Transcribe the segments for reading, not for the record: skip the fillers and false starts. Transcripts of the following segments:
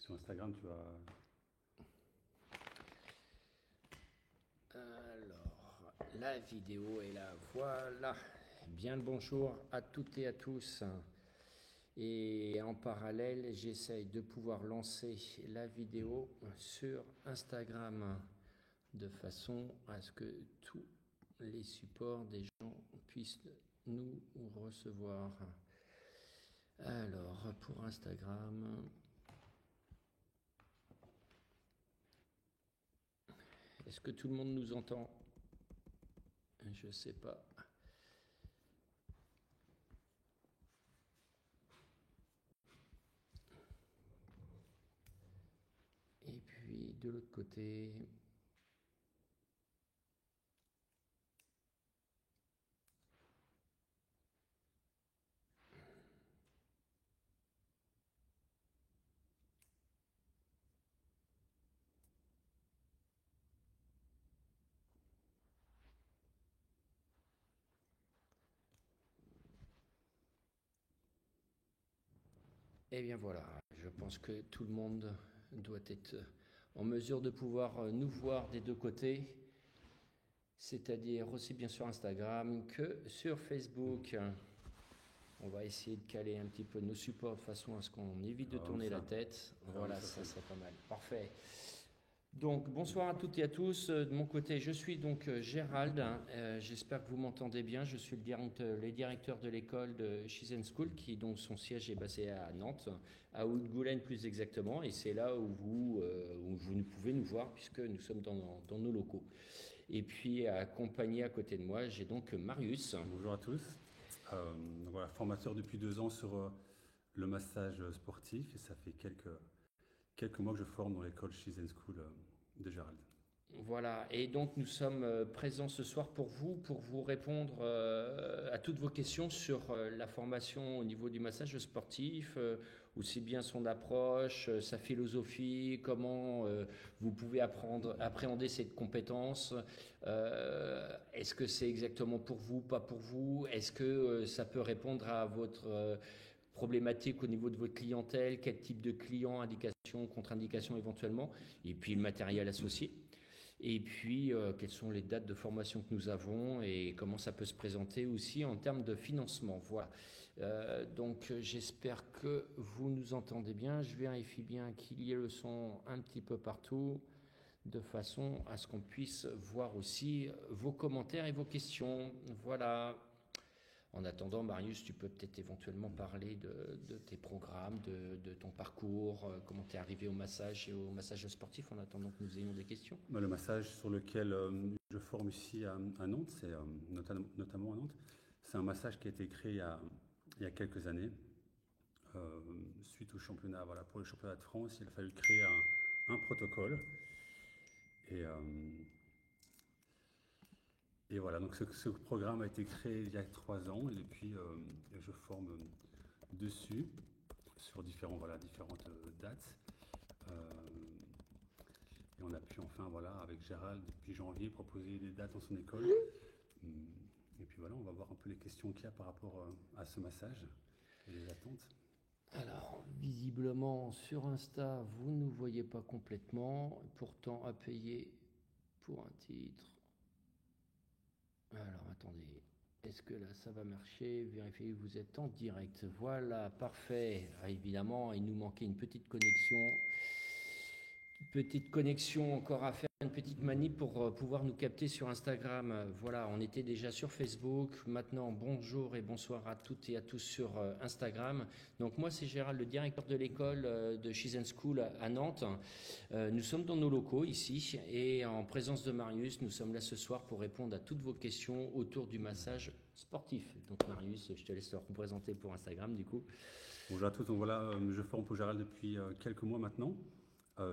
Sur Instagram, tu vas... Alors, la vidéo est là, voilà. Bien le bonjour à toutes et à tous. Et en parallèle, j'essaye de pouvoir lancer la vidéo sur Instagram de façon à ce que tous les supports des gens puissent nous recevoir. Alors, pour Instagram, est-ce que tout le monde nous entend? Je ne sais pas. Et puis, de l'autre côté... Eh bien voilà, je pense que tout le monde doit être en mesure de pouvoir nous voir des deux côtés, c'est-à-dire aussi bien sur Instagram que sur Facebook. On va essayer de caler un petit peu nos supports de façon à ce qu'on évite de tourner la tête. Voilà, ça c'est pas mal. Parfait. Donc bonsoir à toutes et à tous. De mon côté, je suis donc Gérald. J'espère que vous m'entendez bien. Je suis le directeur de l'école de Chizen School, qui donc son siège est basé à Nantes, à Houtgoulen plus exactement. Et c'est là où vous pouvez nous voir puisque nous sommes dans nos locaux. Et puis accompagné à côté de moi, j'ai donc Marius. Bonjour à tous. Voilà, formateur depuis 2 ans sur le massage sportif. Et ça fait quelques mois que je forme dans l'école Chizen School de Gérald. Voilà, et donc nous sommes présents ce soir pour vous répondre à toutes vos questions sur la formation au niveau du massage sportif, aussi bien son approche, sa philosophie, comment vous pouvez appréhender cette compétence. Est-ce que c'est exactement pour vous, pas pour vous? Est-ce que ça peut répondre à votre problématique au niveau de votre clientèle? Quel type de client, indication, contre-indication éventuellement? Et puis le matériel associé. Et puis, quelles sont les dates de formation que nous avons et comment ça peut se présenter aussi en termes de financement. Voilà. Donc, j'espère que vous nous entendez bien. Je vérifie bien qu'il y ait le son un petit peu partout, de façon à ce qu'on puisse voir aussi vos commentaires et vos questions. Voilà. En attendant, Marius, tu peux peut-être éventuellement parler de tes programmes, de ton parcours, comment tu es arrivé au massage et au massage sportif en attendant que nous ayons des questions. Le massage sur lequel je forme ici à Nantes, c'est notamment à Nantes, c'est un massage qui a été créé il y a quelques années. Suite au championnat, voilà, pour le championnat de France, il a fallu créer un protocole. Et voilà, donc ce programme a été créé il y a 3 ans et depuis je forme dessus sur différentes dates. Et on a pu enfin, voilà, avec Gérald, depuis janvier, proposer des dates dans son école. Et puis voilà, on va voir un peu les questions qu'il y a par rapport à ce massage et les attentes. Alors, visiblement, sur Insta, vous ne nous voyez pas complètement. Pourtant, à payer pour un titre. Alors, attendez. Est-ce que là, ça va marcher? Vérifiez que vous êtes en direct. Voilà, parfait. Ah, évidemment, il nous manquait une petite connexion. Petite connexion encore à faire, une petite manip pour pouvoir nous capter sur Instagram. Voilà, on était déjà sur Facebook. Maintenant, bonjour et bonsoir à toutes et à tous sur Instagram. Donc moi, c'est Gérald, le directeur de l'école de Chizen School à Nantes. Nous sommes dans nos locaux ici et en présence de Marius, nous sommes là ce soir pour répondre à toutes vos questions autour du massage sportif. Donc Marius, je te laisse te représenter pour Instagram du coup. Bonjour à tous, donc voilà, je forme pour Gérald depuis quelques mois maintenant.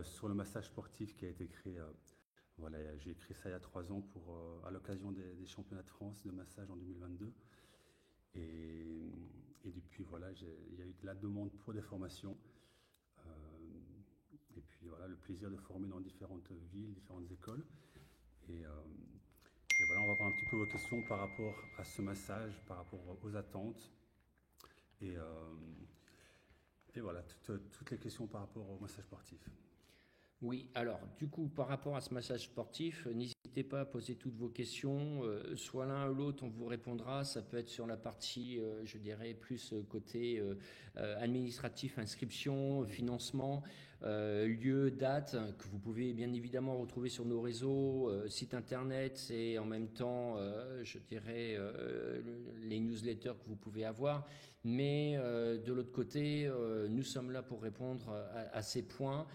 Sur le massage sportif qui a été créé, voilà, j'ai créé ça il y a 3 ans à l'occasion des championnats de France de massage en 2022. Et depuis, voilà, il y a eu de la demande pour des formations. Et puis voilà, le plaisir de former dans différentes villes, différentes écoles. Et voilà, on va voir un petit peu vos questions par rapport à ce massage, par rapport aux attentes. Et voilà, toutes les questions par rapport au massage sportif. Oui, alors du coup, par rapport à ce massage sportif, n'hésitez pas à poser toutes vos questions, soit l'un ou l'autre, on vous répondra. Ça peut être sur la partie, je dirais, plus côté administratif, inscription, financement, lieu, date, que vous pouvez bien évidemment retrouver sur nos réseaux, site internet et en même temps, je dirais, les newsletters que vous pouvez avoir. Mais de l'autre côté, nous sommes là pour répondre à ces points,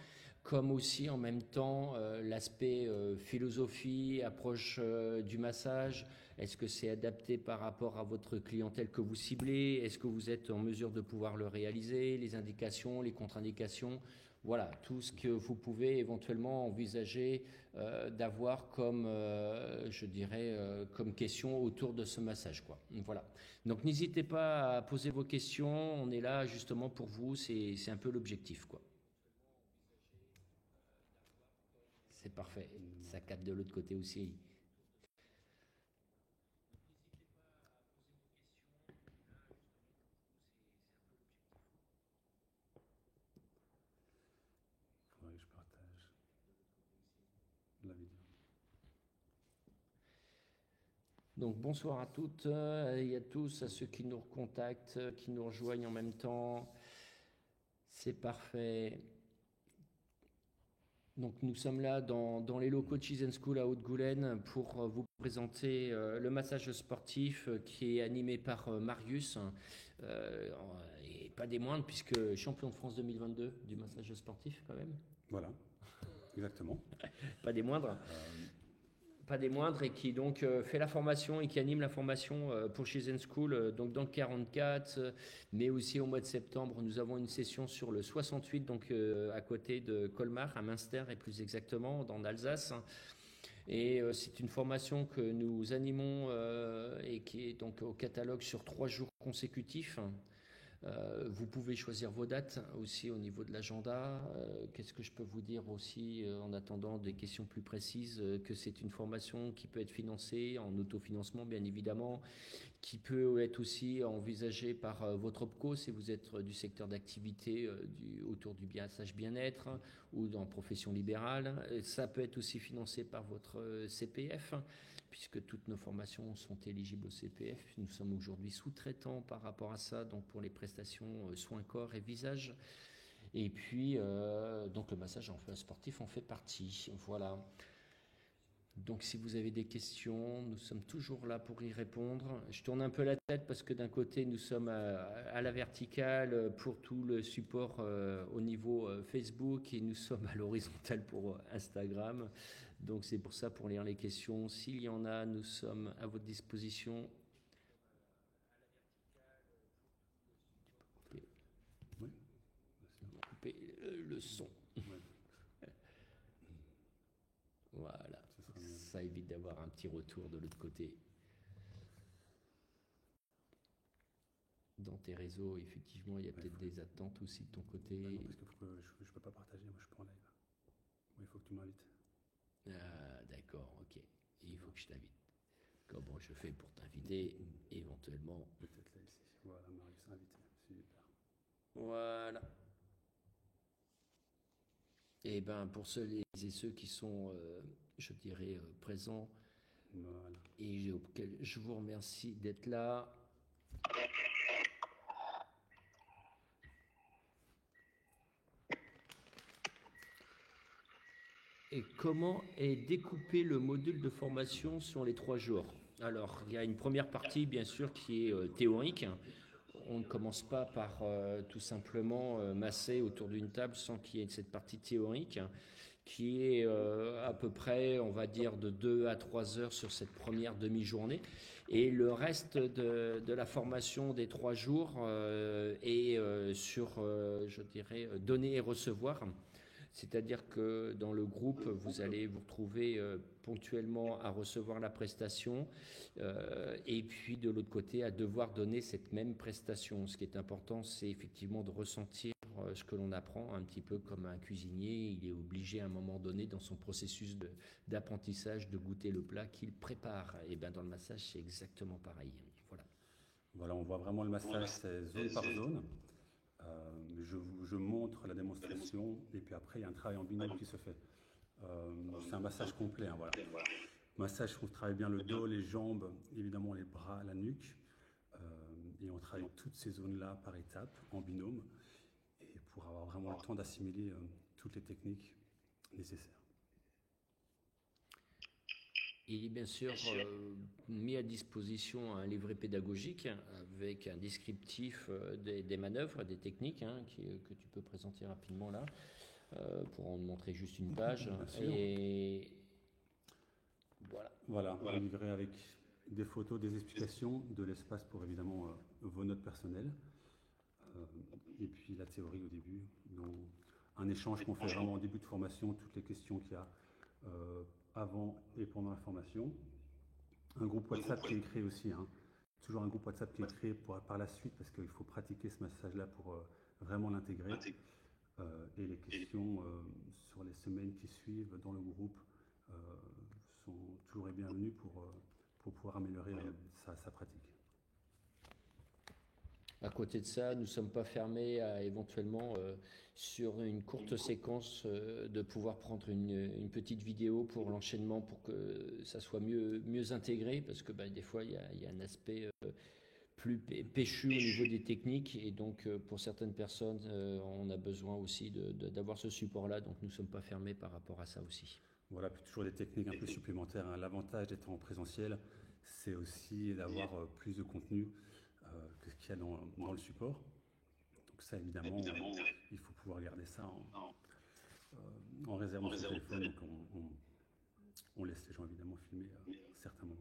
comme aussi en même temps l'aspect philosophie, approche du massage. Est-ce que c'est adapté par rapport à votre clientèle que vous ciblez? Est-ce que vous êtes en mesure de pouvoir le réaliser? Les indications, les contre-indications, voilà, tout ce que vous pouvez éventuellement envisager d'avoir comme, je dirais, comme question autour de ce massage, quoi. Voilà. Donc n'hésitez pas à poser vos questions. On est là justement pour vous. C'est un peu l'objectif, quoi. C'est parfait. Ça capte de l'autre côté aussi. Il faudrait que je partage la vidéo. Donc bonsoir à toutes et à tous, à ceux qui nous recontactent, qui nous rejoignent en même temps. C'est parfait. Donc nous sommes là dans les locaux de Cheese School à Haute-Goulaine pour vous présenter le massage sportif qui est animé par Marius, et pas des moindres puisque champion de France 2022 du massage sportif quand même. Voilà, exactement. Pas des moindres. Pas des moindres, et qui donc fait la formation et qui anime la formation pour Cheese School donc dans le 44, mais aussi au mois de septembre nous avons une session sur le 68, donc à côté de Colmar, à Münster et plus exactement dans l'Alsace. Et c'est une formation que nous animons et qui est donc au catalogue sur 3 jours consécutifs. Vous pouvez choisir vos dates aussi au niveau de l'agenda. Qu'est-ce que je peux vous dire aussi en attendant des questions plus précises, que c'est une formation qui peut être financée en autofinancement bien évidemment, qui peut être aussi envisagée par votre OPCO si vous êtes du secteur d'activité autour du massage bien-être ou dans profession libérale. Ça peut être aussi financé par votre CPF, puisque toutes nos formations sont éligibles au CPF. Nous sommes aujourd'hui sous-traitants par rapport à ça, donc pour les prestations soins corps et visage. Et puis, donc le massage sportif en fait partie. Voilà. Donc si vous avez des questions, nous sommes toujours là pour y répondre. Je tourne un peu la tête parce que d'un côté, nous sommes à la verticale pour tout le support au niveau Facebook, et nous sommes à l'horizontale pour Instagram. Donc c'est pour ça, pour lire les questions, s'il y en a, nous sommes à votre disposition. Oui. Couper le son. Ouais. Voilà, ça évite d'avoir un petit retour de l'autre côté. Dans tes réseaux, effectivement, il y a peut-être des attentes aussi de ton côté. Bah non, parce que je ne peux pas partager, moi je suis pas en live. Oui, il faut que tu m'invites. Ah, d'accord, ok. Et il faut que je t'invite. Comment je fais pour t'inviter éventuellement? Peut-être là, ici. Voilà, Marius invité. Super. Voilà. Et ben pour ceux et ceux qui sont, je dirais, présents, Voilà. et auxquels je vous remercie d'être là. Et comment est découpé le module de formation sur les 3 jours? Alors, il y a une première partie, bien sûr, qui est théorique. On ne commence pas par tout simplement masser autour d'une table sans qu'il y ait cette partie théorique, qui est à peu près, on va dire, de 2 à 3 heures sur cette première demi-journée. Et le reste de la formation des 3 jours est sur, je dirais, donner et recevoir. C'est-à-dire que dans le groupe, vous allez vous retrouver ponctuellement à recevoir la prestation et puis de l'autre côté à devoir donner cette même prestation. Ce qui est important, c'est effectivement de ressentir ce que l'on apprend, un petit peu comme un cuisinier. Il est obligé à un moment donné dans son processus d'apprentissage de goûter le plat qu'il prépare. Et bien dans le massage, c'est exactement pareil. Voilà. Voilà, on voit vraiment le massage, c'est zone par zone. Je montre la démonstration et puis après il y a un travail en binôme qui se fait. C'est un massage complet, hein, voilà. Massage, on travaille bien le dos, les jambes, évidemment les bras, la nuque. Et on travaille toutes ces zones-là par étapes, en binôme, et pour avoir vraiment le temps d'assimiler toutes les techniques nécessaires. Il est bien sûr mis à disposition un livret pédagogique avec un descriptif des manœuvres, des techniques que tu peux présenter rapidement là, pour en montrer juste une page. Et voilà, un livret avec des photos, des explications, de l'espace pour évidemment vos notes personnelles, et puis la théorie au début, donc un échange qu'on fait vraiment au début de formation, toutes les questions qu'il y a avant et pendant la formation. Un groupe WhatsApp qui est créé aussi, toujours un groupe WhatsApp qui est créé par la suite parce qu'il faut pratiquer ce massage-là pour vraiment l'intégrer. Et les questions sur les semaines qui suivent dans le groupe sont toujours les bienvenues pour pouvoir améliorer sa pratique. À côté de ça, nous ne sommes pas fermés à éventuellement, sur une courte séquence, de pouvoir prendre une petite vidéo pour l'enchaînement, pour que ça soit mieux intégré, parce que des fois, il y a un aspect plus péchu au niveau des techniques, et donc pour certaines personnes, on a besoin aussi d'avoir ce support-là, donc nous ne sommes pas fermés par rapport à ça aussi. Voilà, puis toujours des techniques un peu supplémentaires. L'avantage d'être en présentiel, c'est aussi d'avoir plus de contenu que ce qu'il y a dans le support. Donc ça, évidemment, il faut pouvoir garder ça en réserve sur le téléphone. Donc on laisse les gens évidemment filmer certains moments.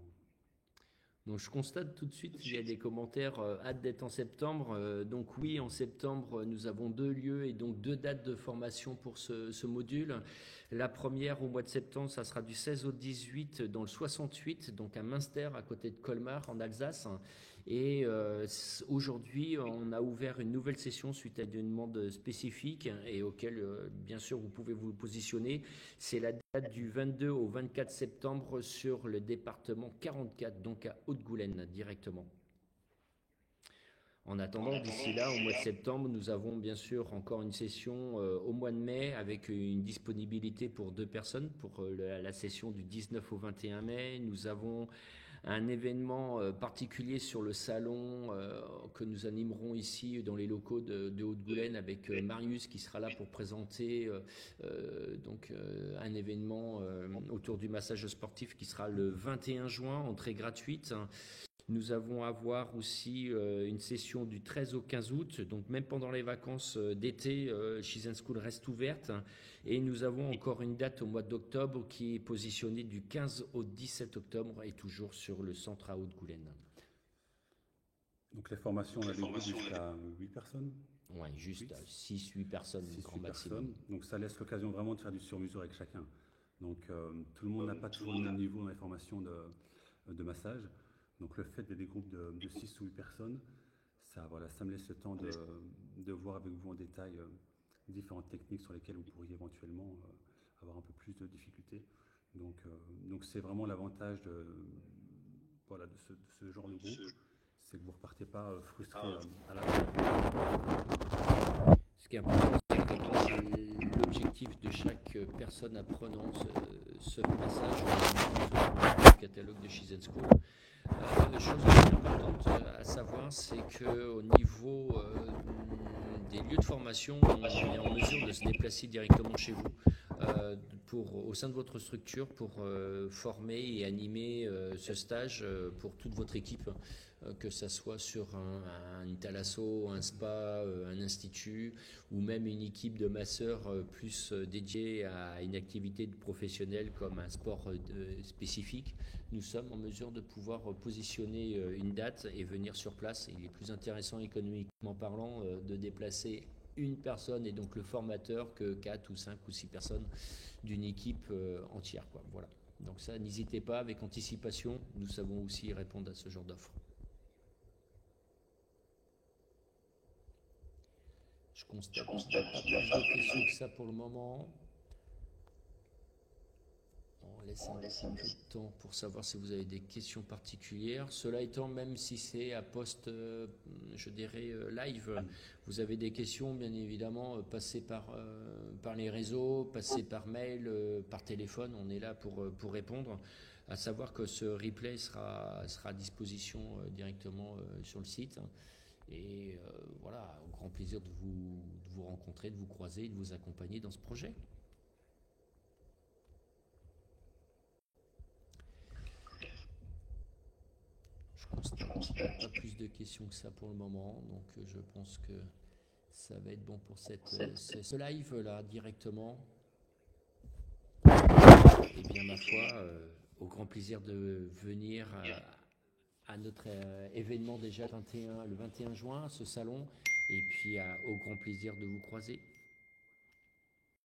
Donc je constate tout de suite qu'il y a des commentaires, hâte d'être en septembre. Donc oui, en septembre, nous avons 2 lieux et donc 2 dates de formation pour ce module. La première au mois de septembre, ça sera du 16 au 18 dans le 68, donc à Münster, à côté de Colmar, en Alsace. Et aujourd'hui, on a ouvert une nouvelle session suite à une demande spécifique et auquel, bien sûr, vous pouvez vous positionner. C'est la date du 22 au 24 septembre sur le département 44, donc à Haute-Goulaine directement. En attendant, d'ici là, au mois de septembre, nous avons bien sûr encore une session au mois de mai avec une disponibilité pour 2 personnes pour la session du 19 au 21 mai. Nous avons un événement particulier sur le salon que nous animerons ici dans les locaux de Haute-Goulaine avec Marius qui sera là pour présenter un événement autour du massage sportif qui sera le 21 juin, entrée gratuite. Nous allons avoir aussi une session du 13 au 15 août, donc même pendant les vacances d'été, Shizen School reste ouverte. Et nous avons encore une date au mois d'octobre qui est positionnée du 15 au 17 octobre et toujours sur le centre à Haute-Goulaine. Donc les formations, on a des groupes jusqu'à 8 personnes. Oui, juste 6-8 personnes, grand maximum. Donc ça laisse l'occasion vraiment de faire du sur-mesure avec chacun. Donc tout le monde n'a pas toujours le même niveau dans les formations de massage. Donc le fait d'être des groupes de 6 ou 8 personnes, ça me laisse le temps de voir avec vous en détail différentes techniques sur lesquelles vous pourriez éventuellement avoir un peu plus de difficultés. Donc c'est vraiment l'avantage de ce genre de groupe, c'est que vous ne repartez pas frustré à la fin. Ce qui est important, c'est l'objectif de chaque personne apprenant ce passage au catalogue de Shizen School. Chose importante à savoir, c'est qu'au niveau des lieux de formation, on est en mesure de se déplacer directement chez vous au sein de votre structure pour former et animer ce stage pour toute votre équipe, que ce soit sur un thalasso, un spa, un institut ou même une équipe de masseurs plus dédiée à une activité professionnelle comme un sport spécifique. Nous sommes en mesure de pouvoir positionner une date et venir sur place. Il est plus intéressant économiquement parlant de déplacer une personne et donc le formateur que 4 ou 5 ou 6 personnes d'une équipe entière, quoi. Voilà. Donc ça, n'hésitez pas, avec anticipation, nous savons aussi répondre à ce genre d'offres. Je constate pas plus de questions que ça pour le moment. laisse un petit peu de temps pour savoir si vous avez des questions particulières. Cela étant, même si c'est à poste, je dirais, live, vous avez des questions, bien évidemment, passez par les réseaux, passez par mail, par téléphone, on est là pour répondre. À savoir que ce replay sera à disposition directement sur le site. Et voilà, au grand plaisir de vous rencontrer, de vous croiser et de vous accompagner dans ce projet. Je constate pas plus de questions que ça pour le moment, donc je pense que ça va être bon pour ce live là directement. Et bien ma foi, au grand plaisir de venir à notre événement déjà le 21 juin, ce salon, et puis au grand plaisir de vous croiser.